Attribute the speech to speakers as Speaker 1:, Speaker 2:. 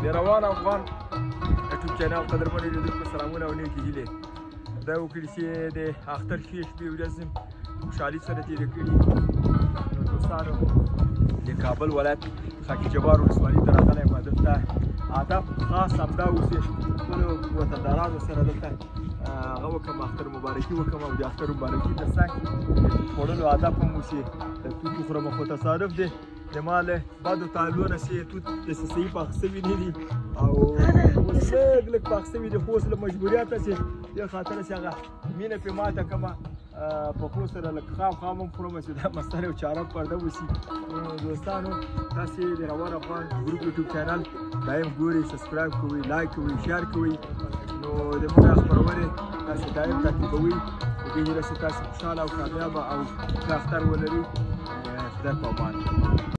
Speaker 1: د روان افغان یوټیوب چینل قدرمنو لیدونکو سلامونه او نیکې هیلې. دا وکړي چې د اختر ښې شپې ورځې خوشحالي سره تېرې کړي. نو دوستانو د کابل ولایت خاکی جبار ولسوالۍ ته راغلی یم. دلته هدف خاص همدا و چې خپلو وطندارانو سره دلته هغه وکړم، اختر مبارکي وکړم او د اختر مبارکي تر څنګ خوړلو هدف هم و چې توت وخورم. خو تصادف دی زما له بدو تعلو نه چې توت داسې صحیح پاخ شوي نه دي او اوس لږ پاخ شوي دي، خو اوس له مجبوریته چې دې خاطره چې هغه مینه پرې ماته کړمه پخو سره لږ خام هم خورم چې دا مسله یو چاره پرده وشي. دوستانو تاسې د روان افغان ګروپ یوټیوب چینل دایم ګورئ، سبسکرایب کوئ، لایک کوئ، شیر کوئ. نو د موږ خپرونې تاسې دایم تعقیبوئ په دې هیله چې تاسې خوشحاله او کامیابه او ښه اختر ولرئ. خدای په امان.